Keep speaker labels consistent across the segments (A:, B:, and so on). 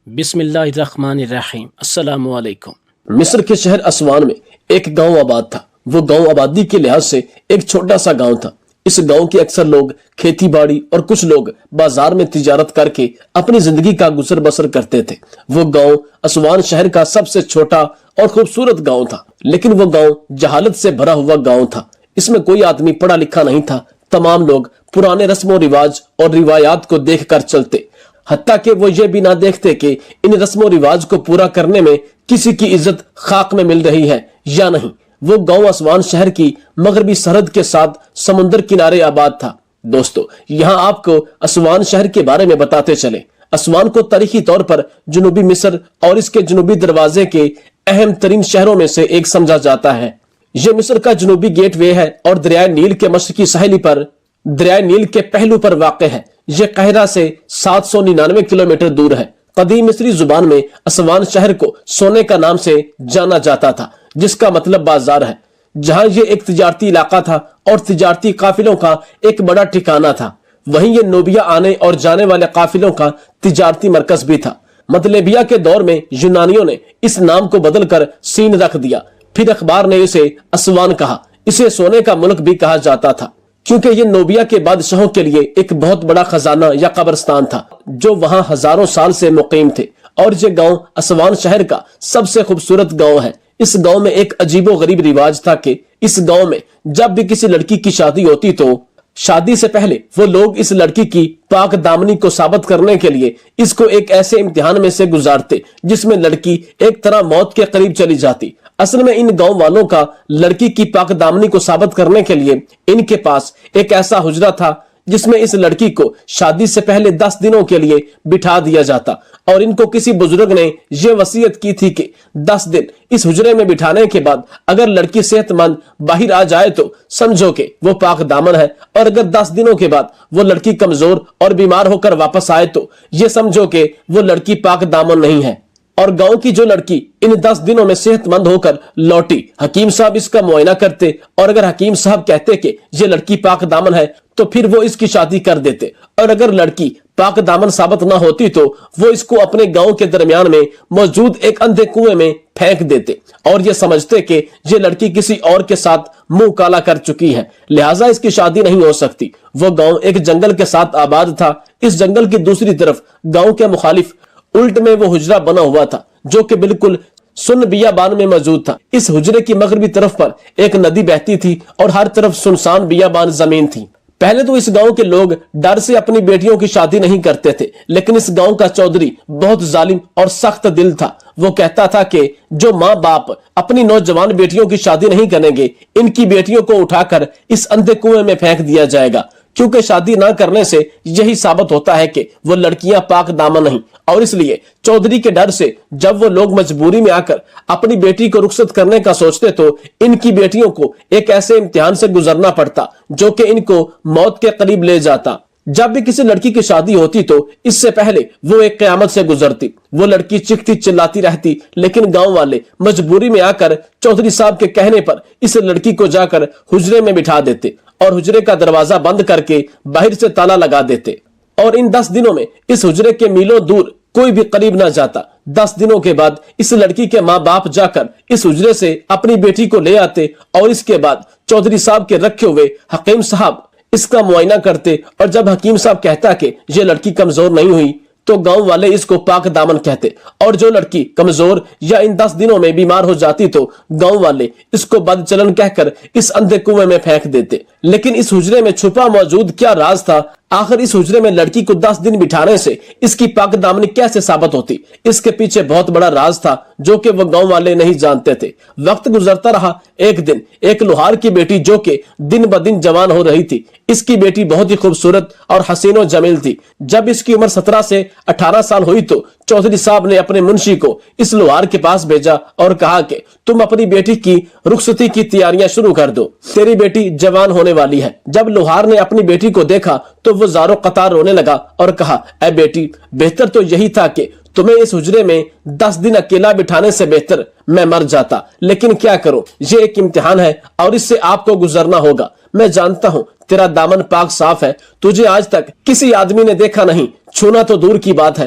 A: بسم اللہ الرحمن الرحیم۔ السلام علیکم۔
B: مصر کے شہر اسوان میں ایک گاؤں آباد تھا۔ وہ گاؤں آبادی کے لحاظ سے ایک چھوٹا سا گاؤں تھا۔ اس گاؤں کے اکثر لوگ کھیتی باڑی اور کچھ لوگ بازار میں تجارت کر کے اپنی زندگی کا گزر بسر کرتے تھے۔ وہ گاؤں اسوان شہر کا سب سے چھوٹا اور خوبصورت گاؤں تھا، لیکن وہ گاؤں جہالت سے بھرا ہوا گاؤں تھا۔ اس میں کوئی آدمی پڑھا لکھا نہیں تھا۔ تمام لوگ پرانے رسم و رواج اور روایات کو دیکھ کر چلتے، حتیٰ کہ وہ یہ بھی نہ دیکھتے کہ ان رسم و رواج کو پورا کرنے میں کسی کی عزت خاک میں مل رہی ہے یا نہیں۔ وہ گاؤں اسوان شہر کی مغربی سرحد کے ساتھ سمندر کنارے آباد تھا۔ دوستو، یہاں آپ کو اسوان شہر کے بارے میں بتاتے چلیں۔ اسوان کو تاریخی طور پر جنوبی مصر اور اس کے جنوبی دروازے کے اہم ترین شہروں میں سے ایک سمجھا جاتا ہے۔ یہ مصر کا جنوبی گیٹ وے ہے اور دریائے نیل کے مشرقی ساحلی پر دریائے نیل کے پہلو پر واقع ہے۔ یہ قاہرہ سے 799 کلومیٹر دور ہے۔ قدیم مصری زبان میں اسوان شہر کو سونے کا نام سے جانا جاتا تھا، جس کا مطلب بازار ہے، جہاں یہ ایک تجارتی علاقہ تھا اور تجارتی قافلوں کا ایک بڑا ٹھکانہ تھا۔ وہیں یہ نوبیا آنے اور جانے والے قافلوں کا تجارتی مرکز بھی تھا۔ مطلبیہ کے دور میں یونانیوں نے اس نام کو بدل کر سین رکھ دیا، پھر اخبار نے اسے اسوان کہا۔ اسے سونے کا ملک بھی کہا جاتا تھا، کیونکہ یہ نوبیا کے بادشاہوں کے لیے ایک بہت بڑا خزانہ یا قبرستان تھا، جو وہاں ہزاروں سال سے مقیم تھے۔ اور یہ گاؤں اسوان شہر کا سب سے خوبصورت گاؤں ہے۔ اس گاؤں میں ایک عجیب و غریب رواج تھا کہ اس گاؤں میں جب بھی کسی لڑکی کی شادی ہوتی تو شادی سے پہلے وہ لوگ اس لڑکی کی پاک دامنی کو ثابت کرنے کے لیے اس کو ایک ایسے امتحان میں سے گزارتے جس میں لڑکی ایک طرح موت کے قریب چلی جاتی۔ اصل میں ان گاؤں والوں کا لڑکی کی پاک دامنی کو ثابت کرنے کے لیے ان کے پاس ایک ایسا حجرہ تھا جس میں اس لڑکی کو شادی سے پہلے 10 دنوں کے لیے بٹھا دیا جاتا، اور ان کو کسی بزرگ نے یہ وصیت کی تھی کہ 10 دن اس حجرے میں بٹھانے کے بعد اگر لڑکی صحت مند باہر آ جائے تو سمجھو کہ وہ پاک دامن ہے، اور اگر 10 دنوں کے بعد وہ لڑکی کمزور اور بیمار ہو کر واپس آئے تو یہ سمجھو کہ وہ لڑکی پاک دامن نہیں ہے۔ اور گاؤں کی جو لڑکی ان 10 دنوں میں صحت مند ہو کر لوٹی، حکیم صاحب اس کا معائنہ کرتے، اور اگر حکیم صاحب کہتے کہ یہ لڑکی پاک دامن ہے تو پھر وہ اس کی شادی کر دیتے، اور اگر لڑکی پاک دامن ثابت نہ ہوتی تو وہ اس کو اپنے گاؤں کے درمیان میں موجود ایک اندھے کنویں میں پھینک دیتے، اور یہ سمجھتے کہ یہ لڑکی کسی اور کے ساتھ منہ کالا کر چکی ہے، لہٰذا اس کی شادی نہیں ہو سکتی۔ وہ گاؤں ایک جنگل کے ساتھ آباد تھا۔ اس جنگل کی دوسری طرف گاؤں کے مخالف الٹ میں وہ حجرہ بنا ہوا تھا، جو کہ بالکل سن بیابان میں موجود تھا۔ اس حجرے کی مغربی طرف پر ایک ندی بہتی تھی اور ہر طرف سنسان بیابان زمین تھی۔ پہلے تو اس گاؤں کے لوگ ڈر سے اپنی بیٹیوں کی شادی نہیں کرتے تھے، لیکن اس گاؤں کا چودھری بہت ظالم اور سخت دل تھا۔ وہ کہتا تھا کہ جو ماں باپ اپنی نوجوان بیٹیوں کی شادی نہیں کریں گے، ان کی بیٹیوں کو اٹھا کر اس اندھے کنویں میں پھینک دیا جائے گا، کیونکہ شادی نہ کرنے سے یہی ثابت ہوتا ہے کہ وہ لڑکیاں پاک دامن نہیں۔ اور اس لیے چودھری کے ڈر سے جب وہ لوگ مجبوری میں آ کر اپنی بیٹی کو رخصت کرنے کا سوچتے تو ان کی بیٹیوں کو ایک ایسے امتحان سے گزرنا پڑتا جو کہ ان کو موت کے قریب لے جاتا۔ جب بھی کسی لڑکی کی شادی ہوتی تو اس سے پہلے وہ ایک قیامت سے گزرتی۔ وہ لڑکی چیختی چلاتی رہتی، لیکن گاؤں والے مجبوری میں آ کر چودھری صاحب کے کہنے پر اس لڑکی کو جا کر حجرے میں بٹھا دیتے اور حجرے کا دروازہ بند کر کے باہر سے تالا لگا دیتے، اور ان 10 دنوں میں اس حجرے کے میلوں دور کوئی بھی قریب نہ جاتا۔ 10 دنوں کے بعد اس لڑکی کے ماں باپ جا کر اس حجرے سے اپنی بیٹی کو لے آتے، اور اس کے بعد چودھری صاحب کے رکھے ہوئے حکیم صاحب اس کا معائنہ کرتے، اور جب حکیم صاحب کہتا کہ یہ لڑکی کمزور نہیں ہوئی تو گاؤں والے اس کو پاک دامن کہتے، اور جو لڑکی کمزور یا ان 10 دنوں میں بیمار ہو جاتی تو گاؤں والے اس کو بد چلن کہہ کر اس اندھے کنویں میں پھینک دیتے۔ لیکن اس حجرے میں چھپا موجود کیا راز تھا؟ آخر اس حجرے میں لڑکی کو 10 دن بٹھانے سے اس کی پاک دامنی کیسے ثابت ہوتی؟ اس کے پیچھے بہت بڑا راز تھا جو کہ وہ گاؤں والے نہیں جانتے تھے۔ وقت گزرتا رہا۔ ایک دن ایک لوہار کی بیٹی جو کہ دن بدن جوان ہو رہی تھی، اس کی بیٹی بہت ہی خوبصورت اور حسین و جمیل تھی۔ جب اس کی عمر 17 سے 18 سال ہوئی تو چودھری صاحب نے اپنے منشی کو اس لوہار کے پاس بھیجا اور کہا کہ تم اپنی بیٹی کی رخصتی کی تیاریاں شروع کر دو، تیری بیٹی جوان ہونے والی ہے۔ جب لوہار نے اپنی بیٹی کو دیکھا تو وہ زاروں قطار رونے لگا اور کہا، اے بیٹی، بہتر تو یہی تھا کہ تمہیں اس حجرے میں 10 دن اکیلا بٹھانے سے بہتر میں مر جاتا، لیکن کیا کروں، یہ ایک امتحان ہے اور اس سے آپ کو گزرنا ہوگا۔ میں جانتا ہوں تیرا دامن پاک صاف ہے، تجھے آج تک کسی آدمی نے دیکھا نہیں، چھونا تو دور کی بات ہے،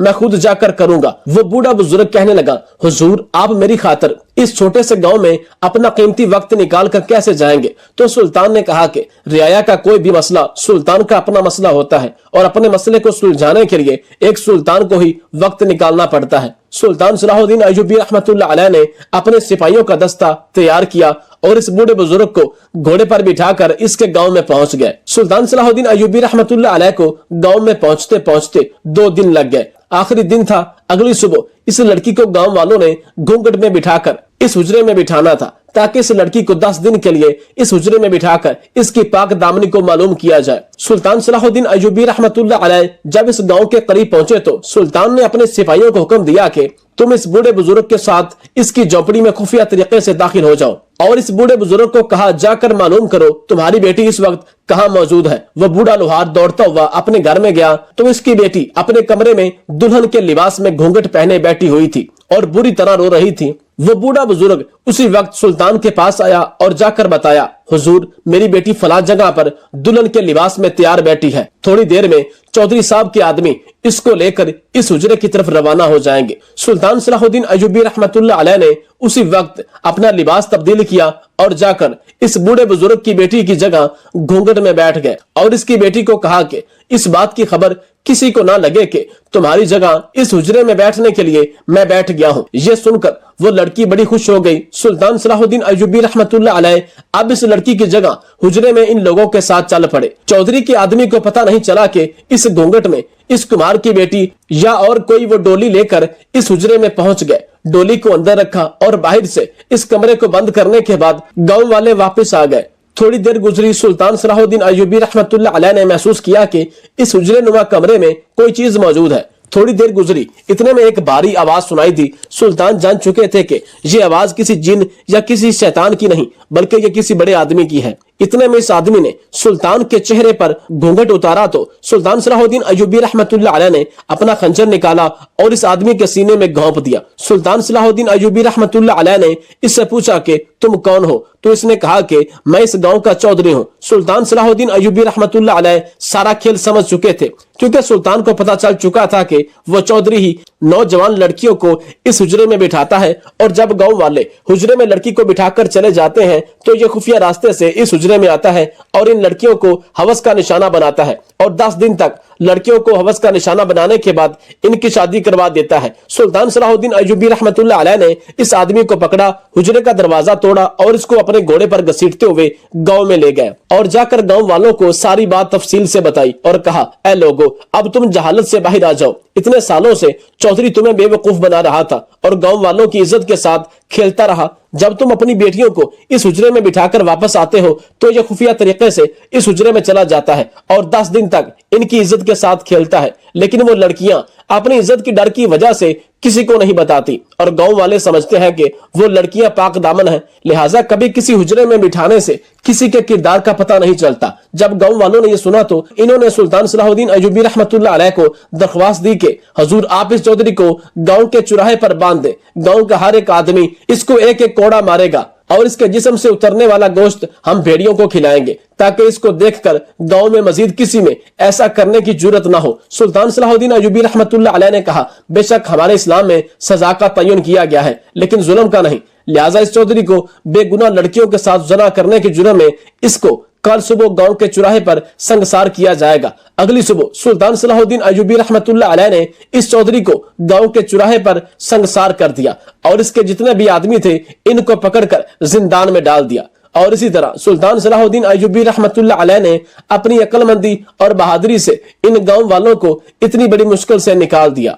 B: میں خود جا کر کروں گا۔ وہ بوڑھا بزرگ کہنے لگا، حضور آپ میری خاطر اس چھوٹے سے گاؤں میں اپنا قیمتی وقت نکال کر کیسے جائیں گے؟ تو سلطان نے کہا کہ رعایا کا کوئی بھی مسئلہ سلطان کا اپنا مسئلہ ہوتا ہے اور اپنے مسئلے کو سلجھانے کے لیے ایک سلطان کو ہی وقت نکالنا پڑتا ہے۔ سلطان صلاح الدین ایوبی رحمۃ اللہ علیہ نے اپنے سپاہیوں کا دستہ تیار کیا اور اس بوڑھے بزرگ کو گھوڑے پر بٹھا کر اس کے گاؤں میں پہنچ گئے۔ سلطان صلاح الدین ایوبی رحمۃ اللہ علیہ کو گاؤں میں پہنچتے پہنچتے 2 دن لگ گئے۔ آخری دن تھا۔ اگلی صبح اس لڑکی کو گاؤں والوں نے گھونگھٹ میں بٹھا کر اس حجرے میں بٹھانا تھا تاکہ اس لڑکی کو 10 دن کے لیے اس حجرے میں بٹھا کر اس کی پاک دامنی کو معلوم کیا جائے۔ سلطان صلاح الدین ایوبی رحمۃ اللہ علیہ جب اس گاؤں کے قریب پہنچے تو سلطان نے اپنے سپاہیوں کو حکم دیا کہ تم اس بوڑھے بزرگ کے ساتھ اس کی جھونپڑی میں خفیہ طریقے سے داخل ہو جاؤ اور اس بوڑھے بزرگ کو کہا جا کر معلوم کرو تمہاری بیٹی اس وقت کہاں موجود ہے۔ وہ بوڑھا لوہار دوڑتا ہوا اپنے گھر میں گیا تو اس کی بیٹی اپنے کمرے میں دلہن کے لباس میں گھونگھٹ پہنے بیٹھی ہوئی تھی اور بری طرح رو رہی تھی۔ وہ بوڑھا بزرگ اسی وقت سلطان کے پاس آیا اور جا کر بتایا، حضور میری بیٹی فلاں جگہ پر دلہن کے لباس میں تیار بیٹھی ہے، تھوڑی دیر میں چودھری صاحب کے آدمی اس کو لے کر اس حجرے کی طرف روانہ ہو جائیں گے۔ سلطان صلاح الدین ایوبی رحمۃ اللہ علیہ نے اسی وقت اپنا لباس تبدیل کیا اور جا کر اس بوڑھے بزرگ کی بیٹی کی جگہ گھونگھٹ میں بیٹھ گئے اور اس کی بیٹی کو کہا کہ اس بات کی خبر کسی کو نہ لگے کہ تمہاری جگہ اس حجرے میں بیٹھنے کے لیے میں بیٹھ گیا ہوں۔ یہ سن کر وہ لڑکی بڑی خوش ہو گئی۔ سلطان صلاح الدین ایوبی رحمۃ اللہ علیہ اب اس لڑکی کی جگہ حجرے میں ان لوگوں کے ساتھ چل پڑے۔ چودھری کے آدمی کو پتہ نہیں چلا کہ اس گھونگھٹ میں اس کمار کی بیٹی یا اور کوئی وہ ڈولی لے کر اس حجرے میں پہنچ گئے۔ ڈولی کو اندر رکھا اور باہر سے اس کمرے کو بند کرنے کے بعد گاؤں والے واپس آ گئے۔ تھوڑی دیر گزری، سلطان صلاح الدین ایوبی رحمۃ اللہ علیہ نے محسوس کیا کہ اس حجرے نما کمرے میں کوئی چیز موجود ہے۔ تھوڑی دیر گزری، اتنے میں ایک بھاری آواز سنائی دی۔ سلطان جان چکے تھے کہ یہ آواز کسی جن یا کسی شیطان کی نہیں بلکہ یہ کسی بڑے آدمی کی ہے۔ اتنے میں اس آدمی نے سلطان کے چہرے پر گھونگھٹ اتارا تو سلطان صلاح الدین ایوبی رحمۃ اللہ علیہ نے اپنا خنجر نکالا اور اس آدمی کے سینے میں گھونپ دیا۔ سلطان صلاح الدین ایوبی رحمۃ اللہ علیہ نے اس سے پوچھا کہ تم کون ہو؟ تو اس نے کہا کہ میں اس گاؤں کا چودھری ہوں۔ سلطان صلاح الدین ایوبی رحمۃ اللہ علیہ سارا کھیل سمجھ چکے تھے، کیونکہ سلطان کو پتا چل چکا تھا کہ وہ چودھری ہی نوجوان لڑکیوں کو اس حجرے میں بٹھاتا ہے، اور جب گاؤں والے حجرے میں لڑکی کو بٹھا کر چلے جاتے ہیں تو یہ خفیہ راستے سے اس حجرے میں آتا ہے اور ان لڑکیوں کو ہوس کا نشانہ بناتا ہے، اور 10 دن تک لڑکیوں کو ہوس کا نشانہ بنانے کے بعد ان کی شادی کروا دیتا ہے۔ سلطان صلاح الدین ایوبی رحمۃ اللہ علیہ نے اس آدمی کو پکڑا، حجرے کا دروازہ توڑا اور اس کو اپنے گھوڑے پر گھسیٹتے ہوئے گاؤں میں لے گئے اور جا کر گاؤں والوں کو ساری بات تفصیل سے بتائی اور کہا، اے لوگو، اب تم جہالت سے باہر آ جاؤ۔ اتنے سالوں سے چودھری تمہیں بے وقوف بنا رہا تھا اور گاؤں والوں کی عزت کے ساتھ کھیلتا رہا۔ جب تم اپنی بیٹیوں کو اس حجرے میں بٹھا کر واپس آتے ہو تو یہ خفیہ طریقے سے اس حجرے میں چلا جاتا ہے اور 10 دن تک ان کی عزت کے ساتھ کھیلتا ہے، لیکن وہ لڑکیاں اپنی عزت کی ڈر کی وجہ سے کسی کو نہیں بتاتی، اور گاؤں والے سمجھتے ہیں کہ وہ لڑکیاں پاک دامن ہیں، لہٰذا کبھی کسی حجرے میں بٹھانے سے کسی کے کردار کا پتہ نہیں چلتا۔ جب گاؤں والوں نے یہ سنا تو انہوں نے سلطان صلاح الدین ایوبی رحمۃ اللہ علیہ کو درخواست دی کہ حضور آپ اس چودھری کو گاؤں کے چوراہے پر باندھ دیں، گاؤں کا ہر ایک آدمی اس کو ایک ایک کوڑا مارے گا اور اس کے جسم سے اترنے والا گوشت ہم بھیڑیوں کو کھلائیں گے تاکہ اس کو دیکھ کر گاؤں میں مزید کسی میں ایسا کرنے کی جرت نہ ہو۔ سلطان صلاح الدین ایوبی رحمۃ اللہ علیہ نے کہا، بے شک ہمارے اسلام میں سزا کا تعین کیا گیا ہے لیکن ظلم کا نہیں، لہٰذا اس چودھری کو بے گناہ لڑکیوں کے ساتھ زنا کرنے کے جرم میں اس کو کل صبح گاؤں کے چوراہے پر سنگسار کیا جائے گا۔ اگلی صبح سلطان صلاح الدین ایوبی رحمۃ اللہ علیہ نے اس چودھری کو گاؤں کے چوراہے پر سنگسار کر دیا اور اس کے جتنے بھی آدمی تھے ان کو پکڑ کر زندان میں ڈال دیا۔ اور اسی طرح سلطان صلاح الدین ایوبی رحمۃ اللہ علیہ نے اپنی عقل مندی اور بہادری سے ان گاؤں والوں کو اتنی بڑی مشکل سے نکال دیا۔